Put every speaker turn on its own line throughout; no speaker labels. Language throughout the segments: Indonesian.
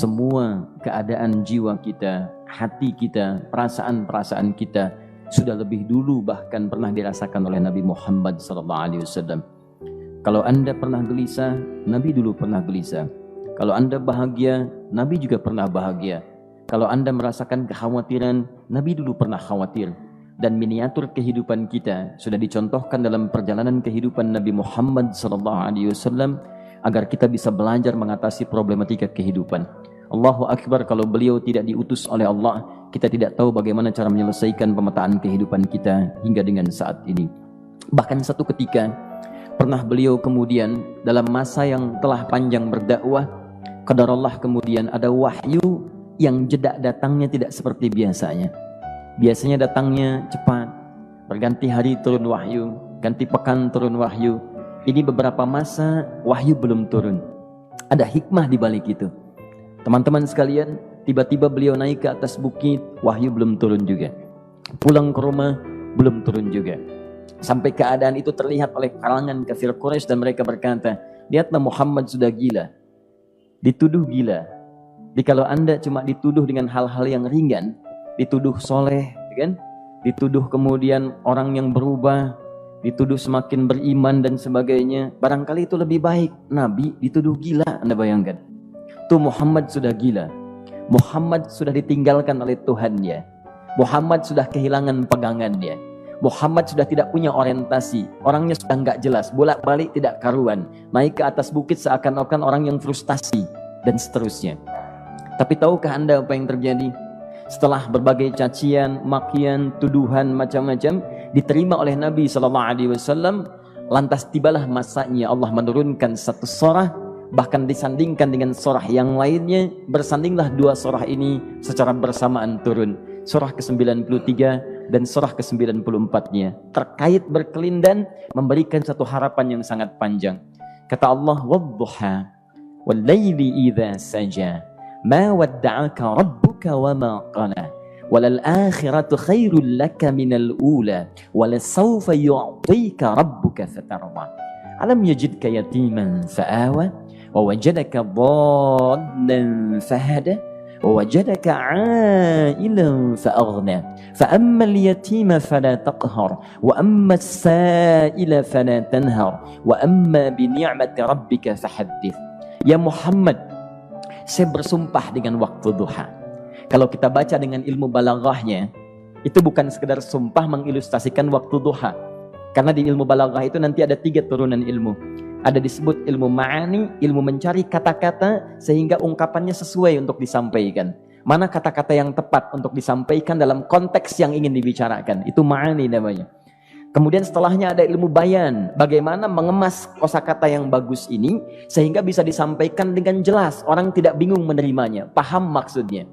semua keadaan jiwa kita, hati kita, perasaan-perasaan kita sudah lebih dulu bahkan pernah dirasakan oleh Nabi Muhammad SAW. Kalau Anda pernah gelisah, Nabi dulu pernah gelisah. Kalau Anda bahagia, Nabi juga pernah bahagia. Kalau Anda merasakan kekhawatiran, Nabi dulu pernah khawatir. Dan miniatur kehidupan kita sudah dicontohkan dalam perjalanan kehidupan Nabi Muhammad SAW agar kita bisa belajar mengatasi problematika kehidupan. Allahu Akbar, kalau beliau tidak diutus oleh Allah, kita tidak tahu bagaimana cara menyelesaikan pemetaan kehidupan kita hingga dengan saat ini. Bahkan satu ketika, pernah beliau kemudian dalam masa yang telah panjang berdakwah, qadarullah kemudian ada wahyu yang jeda datangnya tidak seperti biasanya. Biasanya datangnya cepat, berganti hari turun wahyu, ganti pekan turun wahyu. Ini beberapa masa wahyu belum turun. Ada hikmah di balik itu. Teman-teman sekalian, tiba-tiba beliau naik ke atas bukit, wahyu belum turun juga. Pulang ke rumah, belum turun juga. Sampai keadaan itu terlihat oleh kalangan kafir Quraisy dan mereka berkata, lihatlah Muhammad sudah gila. Dituduh gila. Jadi kalau Anda cuma dituduh dengan hal-hal yang ringan, dituduh soleh, kan? Dituduh kemudian orang yang berubah, dituduh semakin beriman dan sebagainya, barangkali itu lebih baik. Nabi dituduh gila, Anda bayangkan. Tuh Muhammad sudah gila. Muhammad sudah ditinggalkan oleh Tuhannya. Muhammad sudah kehilangan pegangannya. Muhammad sudah tidak punya orientasi. Orangnya sudah nggak jelas, bolak-balik tidak karuan. Naik ke atas bukit seakan-akan orang yang frustasi dan seterusnya. Tapi tahukah Anda apa yang terjadi? Setelah berbagai cacian, makian, tuduhan macam-macam diterima oleh Nabi SAW, lantas tibalah masanya Allah menurunkan satu surah, bahkan disandingkan dengan surah yang lainnya. Bersandinglah dua surah ini secara bersamaan turun, surah ke-93 dan surah ke-94-nya, terkait berkelindan memberikan satu harapan yang sangat panjang. Kata Allah, wadduha wal laili idza saja ma wadda'aka rabbuka wa ma qala walal akhiratu khairul laka minal ula walasawfa yu'tika rabbuka fatarda alam yajidka yatiman fa'awa wa wajadaka dhallan fahada wa wajadaka 'ailan fa'aghna fa ammal yatima fala taqhar wa ammas sa'ila fala tanhar wa amma bi ni'mati rabbika fahaddits. Ya Muhammad, saya bersumpah dengan waktu duha. Kalau kita baca dengan ilmu balaghahnya, itu bukan sekedar sumpah mengilustrasikan waktu duha. Karena di ilmu balaghah itu nanti ada 3 turunan ilmu. Ada disebut ilmu ma'ani, ilmu mencari kata-kata sehingga ungkapannya sesuai untuk disampaikan. Mana kata-kata yang tepat untuk disampaikan dalam konteks yang ingin dibicarakan. Itu ma'ani namanya. Kemudian setelahnya ada ilmu bayan, bagaimana mengemas kosakata yang bagus ini sehingga bisa disampaikan dengan jelas, orang tidak bingung menerimanya, paham maksudnya.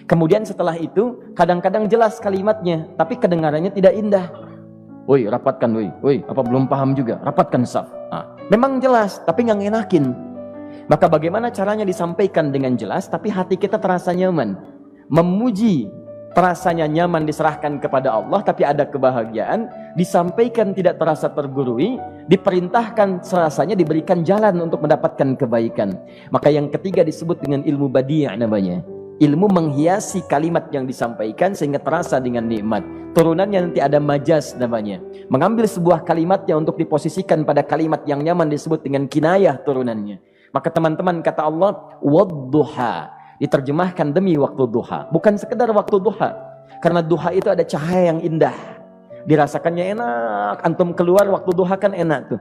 Kemudian setelah itu kadang-kadang jelas kalimatnya, tapi kedengarannya tidak indah. Woi, rapatkan, woi, apa belum paham juga? Rapatkan saf. Memang jelas, tapi nggak ngenakin. Maka bagaimana caranya disampaikan dengan jelas, tapi hati kita terasa nyaman, memuji. Terasanya nyaman diserahkan kepada Allah, tapi ada kebahagiaan, disampaikan tidak terasa tergurui, diperintahkan serasanya diberikan jalan untuk mendapatkan kebaikan. Maka yang ketiga disebut dengan ilmu badi' namanya. Ilmu menghiasi kalimat yang disampaikan sehingga terasa dengan nikmat. Turunannya nanti ada majaz namanya. Mengambil sebuah kalimatnya untuk diposisikan pada kalimat yang nyaman disebut dengan kinayah turunannya. Maka teman-teman kata Allah, wadduha. Diterjemahkan demi waktu duha, bukan sekedar waktu duha, karena duha itu ada cahaya yang indah, dirasakannya enak. Antum keluar waktu duha kan enak tuh,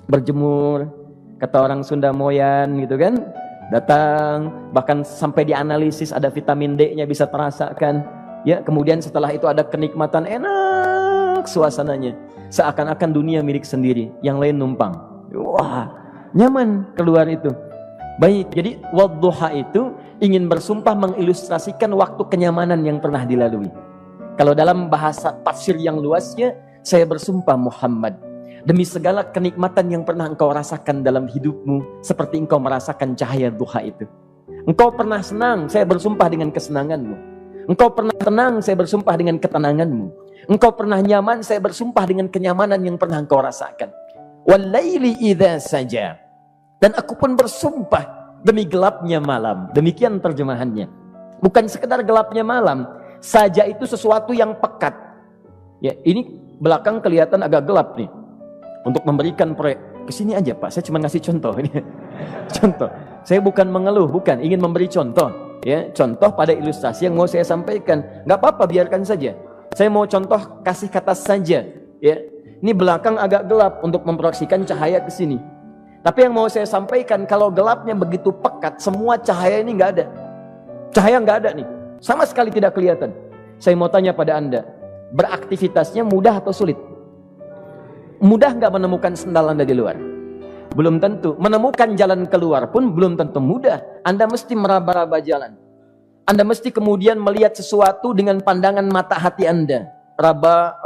berjemur, kata orang Sunda moyan gitu kan, datang, bahkan sampai dianalisis ada vitamin D-nya bisa terasakan, ya. Kemudian setelah itu ada kenikmatan, enak suasananya, seakan-akan dunia milik sendiri, yang lain numpang. Wah, nyaman keluar itu. Baik, jadi wadduha itu ingin bersumpah mengilustrasikan waktu kenyamanan yang pernah dilalui. Kalau dalam bahasa tafsir yang luasnya, saya bersumpah Muhammad, demi segala kenikmatan yang pernah engkau rasakan dalam hidupmu, seperti engkau merasakan cahaya duha itu. Engkau pernah senang, saya bersumpah dengan kesenanganmu. Engkau pernah tenang, saya bersumpah dengan ketenanganmu. Engkau pernah nyaman, saya bersumpah dengan kenyamanan yang pernah engkau rasakan. Wal laili idza saja. Dan aku pun bersumpah demi gelapnya malam. Demikian terjemahannya. Bukan sekedar gelapnya malam, saja itu sesuatu yang pekat. Ya, ini belakang kelihatan agak gelap nih. Untuk memberikan proyek, kesini aja Pak, saya cuma ngasih contoh ini. Contoh, saya bukan mengeluh, bukan, ingin memberi contoh. Ya, contoh pada ilustrasi yang mau saya sampaikan. Nggak apa-apa, biarkan saja. Saya mau contoh kasih kata saja. Ya, ini belakang agak gelap untuk memproyeksikan cahaya ke sini. Tapi yang mau saya sampaikan, kalau gelapnya begitu pekat, semua cahaya ini nggak ada. Cahaya nggak ada nih, sama sekali tidak kelihatan. Saya mau tanya pada Anda, beraktivitasnya mudah atau sulit? Mudah nggak menemukan sendal Anda di luar? Belum tentu. Menemukan jalan keluar pun belum tentu mudah. Anda mesti meraba-raba jalan. Anda mesti kemudian melihat sesuatu dengan pandangan mata hati Anda. Raba,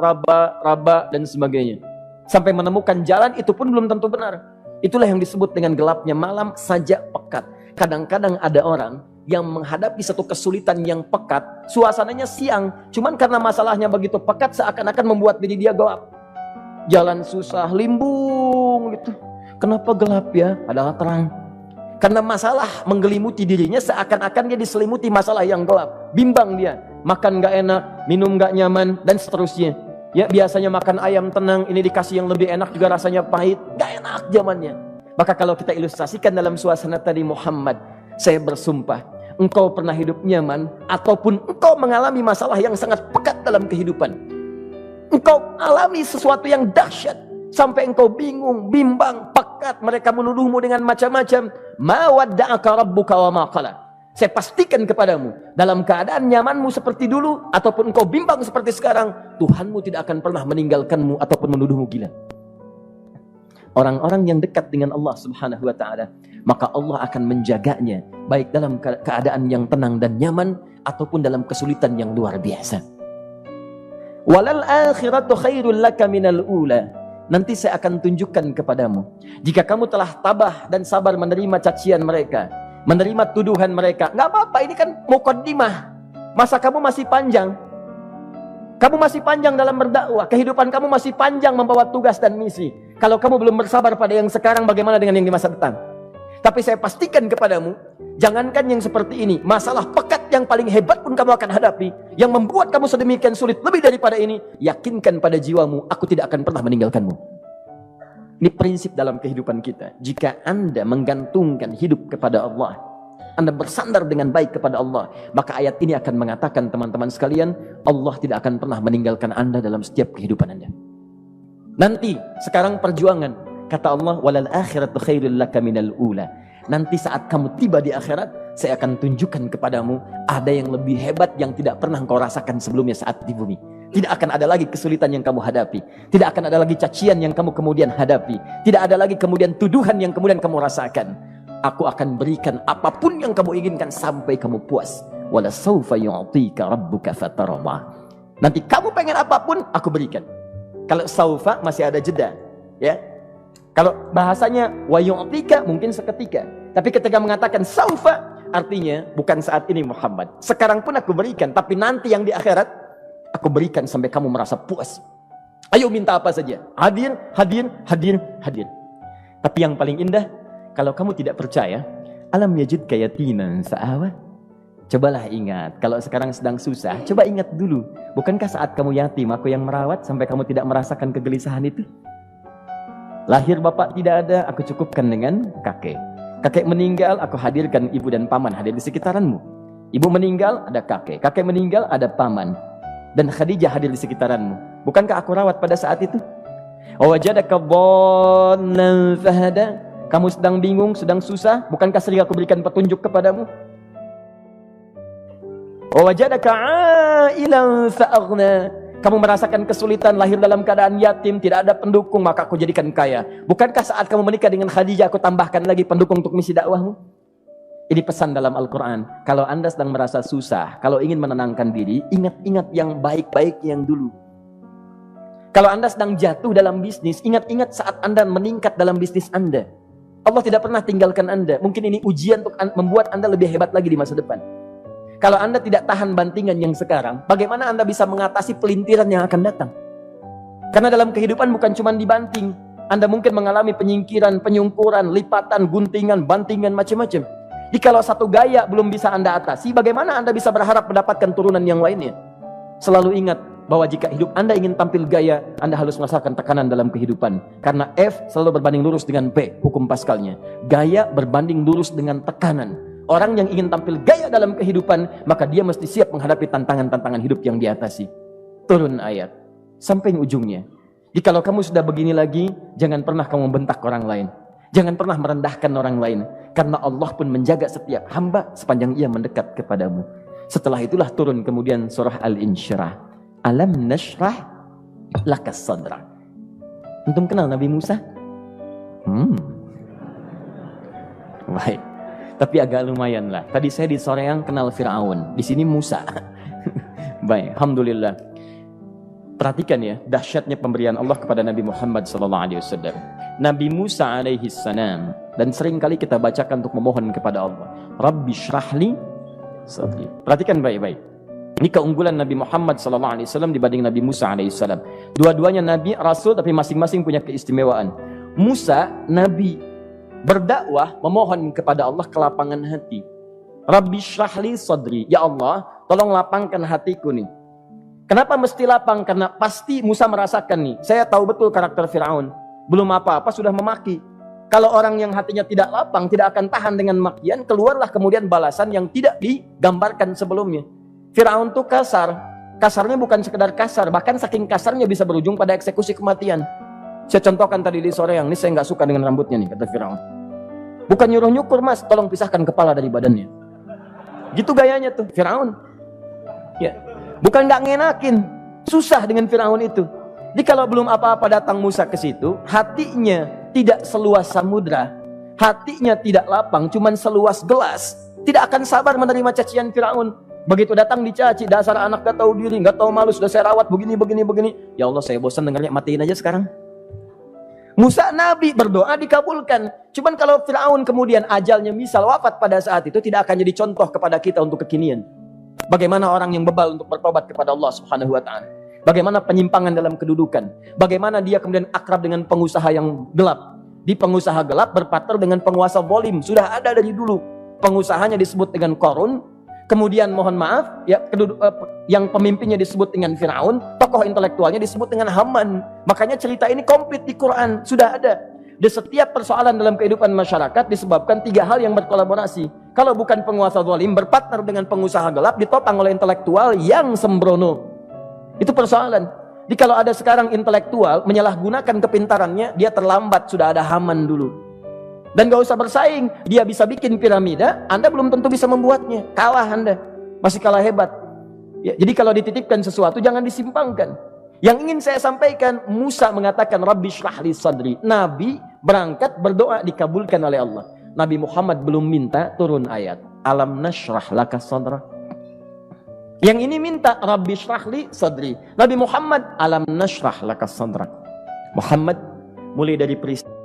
dan sebagainya. Sampai menemukan jalan itu pun belum tentu benar. Itulah yang disebut dengan gelapnya malam saja pekat. Kadang-kadang ada orang yang menghadapi satu kesulitan yang pekat, suasananya siang, cuman karena masalahnya begitu pekat seakan-akan membuat diri dia gelap. Jalan susah, limbung gitu. Kenapa gelap ya? Padahal terang. Karena masalah menggelimuti dirinya seakan-akan dia diselimuti masalah yang gelap. Bimbang dia, makan gak enak, minum gak nyaman, dan seterusnya. Ya, biasanya makan ayam tenang, ini dikasih yang lebih enak juga rasanya pahit, gak enak zamannya. Maka kalau kita ilustrasikan dalam suasana tadi Muhammad, saya bersumpah, engkau pernah hidup nyaman ataupun engkau mengalami masalah yang sangat pekat dalam kehidupan. Engkau alami sesuatu yang dahsyat sampai engkau bingung, bimbang, pekat, mereka menuduhmu dengan macam-macam. Ma wadda'aka rabbuka wa ma qala. Saya pastikan kepadamu, dalam keadaan nyamanmu seperti dulu ataupun engkau bimbang seperti sekarang, Tuhanmu tidak akan pernah meninggalkanmu ataupun menuduhmu gila. Orang-orang yang dekat dengan Allah Subhanahu wa taala, maka Allah akan menjaganya baik dalam keadaan yang tenang dan nyaman ataupun dalam kesulitan yang luar biasa. Walal akhiratu khairul laka minal ula. Nanti saya akan tunjukkan kepadamu, jika kamu telah tabah dan sabar menerima cacian mereka, menerima tuduhan mereka, nggak apa-apa, ini kan muqaddimah. Masa kamu masih panjang. Kamu masih panjang dalam berdakwah, kehidupan kamu masih panjang membawa tugas dan misi. Kalau kamu belum bersabar pada yang sekarang, bagaimana dengan yang di masa depan? Tapi saya pastikan kepadamu, jangankan yang seperti ini, masalah pekat yang paling hebat pun kamu akan hadapi, yang membuat kamu sedemikian sulit lebih daripada ini, yakinkan pada jiwamu, aku tidak akan pernah meninggalkanmu. Ini prinsip dalam kehidupan kita. Jika Anda menggantungkan hidup kepada Allah, Anda bersandar dengan baik kepada Allah, maka ayat ini akan mengatakan, teman-teman sekalian, Allah tidak akan pernah meninggalkan Anda dalam setiap kehidupan Anda. Nanti, sekarang perjuangan, kata Allah, walal akhiratu khairul laka minal ula. Nanti saat kamu tiba di akhirat, saya akan tunjukkan kepadamu ada yang lebih hebat yang tidak pernah engkau rasakan sebelumnya saat di bumi. Tidak akan ada lagi kesulitan yang kamu hadapi. Tidak akan ada lagi cacian yang kamu kemudian hadapi. Tidak ada lagi kemudian tuduhan yang kemudian kamu rasakan. Aku akan berikan apapun yang kamu inginkan sampai kamu puas. Wala sawfa yu'tika rabbuka fatarda. Nanti kamu pengen apapun, aku berikan. Kalau saufa masih ada jeda, ya. Kalau bahasanya wa yu'tika mungkin seketika. Tapi ketika mengatakan saufa, artinya bukan saat ini Muhammad. Sekarang pun aku berikan, tapi nanti yang di akhirat aku berikan sampai kamu merasa puas. Ayo minta apa saja. Hadir, hadir, hadir, hadir. Tapi yang paling indah, kalau kamu tidak percaya, alam yajidka yatiman fa'awa. Cobalah ingat, kalau sekarang sedang susah, coba ingat dulu. Bukankah saat kamu yatim, aku yang merawat sampai kamu tidak merasakan kegelisahan itu? Lahir bapak tidak ada, aku cukupkan dengan kakek. Kakek meninggal, aku hadirkan ibu dan paman hadir di sekitaranmu. Ibu meninggal, ada kakek. Kakek meninggal, ada paman. Dan Khadijah hadir di sekitaranmu. Bukankah aku rawat pada saat itu? Wajadaka dhallan fahada. Kamu sedang bingung, sedang susah, bukankah sering aku berikan petunjuk kepadamu? Wajadaka ailan fa'aghna. Kamu merasakan kesulitan, lahir dalam keadaan yatim, tidak ada pendukung, maka aku jadikan kaya. Bukankah saat kamu menikah dengan Khadijah, aku tambahkan lagi pendukung untuk misi dakwahmu? Ini pesan dalam Al-Quran. Kalau Anda sedang merasa susah, kalau ingin menenangkan diri, ingat-ingat yang baik-baik yang dulu. Kalau Anda sedang jatuh dalam bisnis, ingat-ingat saat Anda meningkat dalam bisnis Anda. Allah tidak pernah tinggalkan Anda. Mungkin ini ujian untuk membuat Anda lebih hebat lagi di masa depan. Kalau Anda tidak tahan bantingan yang sekarang, bagaimana Anda bisa mengatasi pelintiran yang akan datang? Karena dalam kehidupan bukan cuma dibanting. Anda mungkin mengalami penyingkiran, penyungkuran, lipatan, guntingan, bantingan, macam-macam. Jikalau satu gaya belum bisa Anda atasi, bagaimana Anda bisa berharap mendapatkan turunan yang lainnya? Selalu ingat bahwa jika hidup Anda ingin tampil gaya, Anda harus merasakan tekanan dalam kehidupan. Karena F selalu berbanding lurus dengan P, hukum Pascalnya. Gaya berbanding lurus dengan tekanan. Orang yang ingin tampil gaya dalam kehidupan, maka dia mesti siap menghadapi tantangan-tantangan hidup yang diatasi. Turun ayat sampai ujungnya. Jikalau kamu sudah begini lagi, jangan pernah kamu membentak orang lain. Jangan pernah merendahkan orang lain. Karena Allah pun menjaga setiap hamba sepanjang ia mendekat kepadamu. Setelah itulah turun kemudian surah Al-Insyirah. Alam nashrah lakas sadra. Antum kenal Nabi Musa? Baik. Tapi agak lumayan lah. Tadi saya di Soreang kenal Fir'aun. Di sini Musa. Baik, alhamdulillah. Perhatikan ya, dahsyatnya pemberian Allah kepada Nabi Muhammad SAW. Nabi Musa alaihi salam, dan sering kali kita bacakan untuk memohon kepada Allah. Rabbi syrahli sadri. Perhatikan baik-baik. Ini keunggulan Nabi Muhammad SAW dibanding Nabi Musa alaihissalam. Dua-duanya Nabi, Rasul, tapi masing-masing punya keistimewaan. Musa, Nabi, berdakwah, memohon kepada Allah kelapangan hati. Rabbi syrahli sadri. Ya Allah, tolong lapangkan hatiku nih. Kenapa mesti lapang? Karena pasti Musa merasakan nih. Saya tahu betul karakter Fir'aun. Belum apa-apa sudah memaki. Kalau orang yang hatinya tidak lapang, tidak akan tahan dengan makian, keluarlah kemudian balasan yang tidak digambarkan sebelumnya. Fir'aun tuh kasar. Kasarnya bukan sekedar kasar, bahkan saking kasarnya bisa berujung pada eksekusi kematian. Saya contohkan tadi di sore yang ini, saya nggak suka dengan rambutnya nih, kata Fir'aun. Bukan nyuruh nyukur mas, tolong pisahkan kepala dari badannya. Gitu gayanya tuh Fir'aun. Ya, bukan nggak ngenakin, susah dengan Fir'aun itu. Jadi kalau belum apa-apa datang Musa ke situ, hatinya tidak seluas samudra, hatinya tidak lapang, cuman seluas gelas, tidak akan sabar menerima cacian Fir'aun. Begitu datang dicaci, dasar anak gak tahu diri, gak tahu malu, sudah saya rawat begini. Ya Allah, saya bosan dengarnya, matiin aja sekarang. Musa Nabi berdoa dikabulkan. Cuman kalau Fir'aun kemudian ajalnya misal wafat pada saat itu, tidak akan jadi contoh kepada kita untuk kekinian. Bagaimana orang yang bebal untuk bertobat kepada Allah Subhanahu wa ta'ala. Bagaimana penyimpangan dalam kedudukan. Bagaimana dia kemudian akrab dengan pengusaha yang gelap. Di pengusaha gelap berpartner dengan penguasa zalim. Sudah ada dari dulu. Pengusahanya disebut dengan Qarun. Kemudian mohon maaf, ya, yang pemimpinnya disebut dengan Fir'aun. Tokoh intelektualnya disebut dengan Haman. Makanya cerita ini komplit di Quran. Sudah ada. Di setiap persoalan dalam kehidupan masyarakat disebabkan tiga hal yang berkolaborasi. Kalau bukan penguasa zalim, berpartner dengan pengusaha gelap, ditopang oleh intelektual yang sembrono. Itu persoalan. Jadi kalau ada sekarang intelektual menyalahgunakan kepintarannya, dia terlambat, sudah ada Haman dulu. Dan gak usah bersaing, dia bisa bikin piramida, Anda belum tentu bisa membuatnya. Kalah Anda, masih kalah hebat. Ya, jadi kalau dititipkan sesuatu jangan disimpangkan. Yang ingin saya sampaikan, Musa mengatakan Rabbi syrahli sadri. Nabi berangkat berdoa dikabulkan oleh Allah. Nabi Muhammad belum minta turun ayat. Alam nashrah laka sadra. Yang ini minta Rabbi syrahli sadri. Nabi Muhammad alam nashrah laka sadra. Muhammad mulai dari peristiwa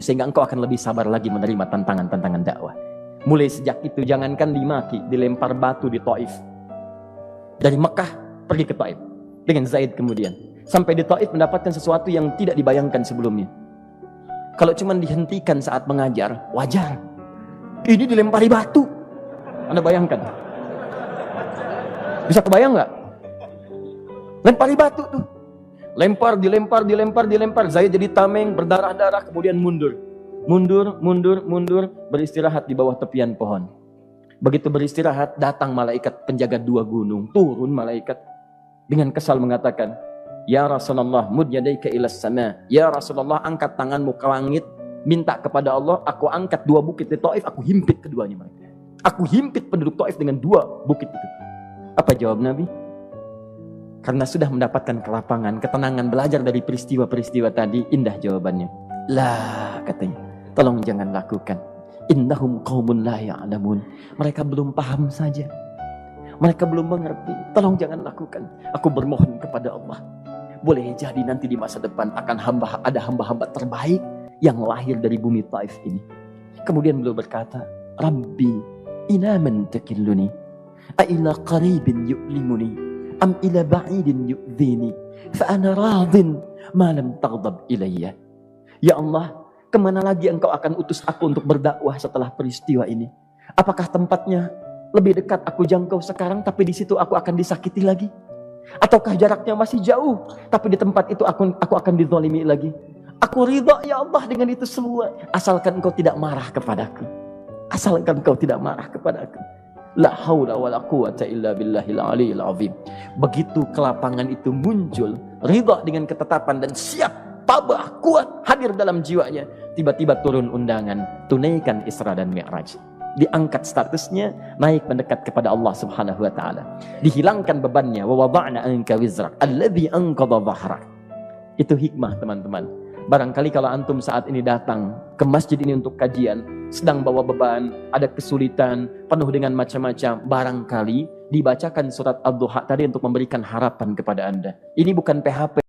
sehingga engkau akan lebih sabar lagi menerima tantangan-tantangan dakwah. Mulai sejak itu jangankan dimaki, dilempar batu di Taif. Dari Mekah pergi ke Taif dengan Zaid kemudian. Sampai di Taif mendapatkan sesuatu yang tidak dibayangkan sebelumnya. Kalau cuma dihentikan saat mengajar, wajar. Ini dilempari batu. Anda bayangkan? Bisa kebayang nggak? Lempari batu tuh. Dilempar. Zaid jadi tameng, berdarah-darah, kemudian mundur. Mundur, beristirahat di bawah tepian pohon. Begitu beristirahat, datang malaikat penjaga dua gunung. Turun malaikat dengan kesal mengatakan, Ya Rasulullah, mud yadaika ilas sama. Ya Rasulullah, angkat tanganmu ke langit, minta kepada Allah, aku angkat dua bukit di Taif, aku himpit keduanya mereka. Aku himpit penduduk Taif dengan dua bukit itu. Apa jawab Nabi? Karena sudah mendapatkan kelapangan, ketenangan, belajar dari peristiwa-peristiwa tadi, indah jawabannya. Lah, katanya, tolong jangan lakukan. Innahum qaumun la ya'lamun. Mereka belum paham saja. Mereka belum mengerti. Tolong jangan lakukan. Aku bermohon kepada Allah. Boleh jadi nanti di masa depan akan ada hamba-hamba terbaik yang lahir dari bumi Taif ini. Kemudian beliau berkata, Rabbi, ila man takilluni, a ila qaribin yu'limuni, am ila ba'idin yu'dhini, fa ana radin ma lam taghdab ilayya. Ya Allah, kemana lagi engkau akan utus aku untuk berdakwah setelah peristiwa ini? Apakah tempatnya lebih dekat aku jangkau sekarang, tapi di situ aku akan disakiti lagi? Ataukah jaraknya masih jauh, tapi di tempat itu aku akan dizalimi lagi? Aku ridha ya Allah dengan itu semua, asalkan engkau tidak marah kepadaku. Asalkan engkau tidak marah kepadaku. La haula wala quwata illa billahil aliyil azim. Begitu kelapangan itu muncul, ridha dengan ketetapan dan siap, tabah, kuat, hadir dalam jiwanya. Tiba-tiba turun undangan, tunaikan Isra dan Mi'raj. Diangkat statusnya, naik mendekat kepada Allah Subhanahu wa taala. Dihilangkan bebannya, wa wada'na anka wizrak alladzi anqadha dhahrak. Itu hikmah, teman-teman. Barangkali kalau antum saat ini datang ke masjid ini untuk kajian, sedang bawa beban, ada kesulitan, penuh dengan macam-macam, barangkali dibacakan surat Ad-Duha tadi untuk memberikan harapan kepada Anda. Ini bukan PHP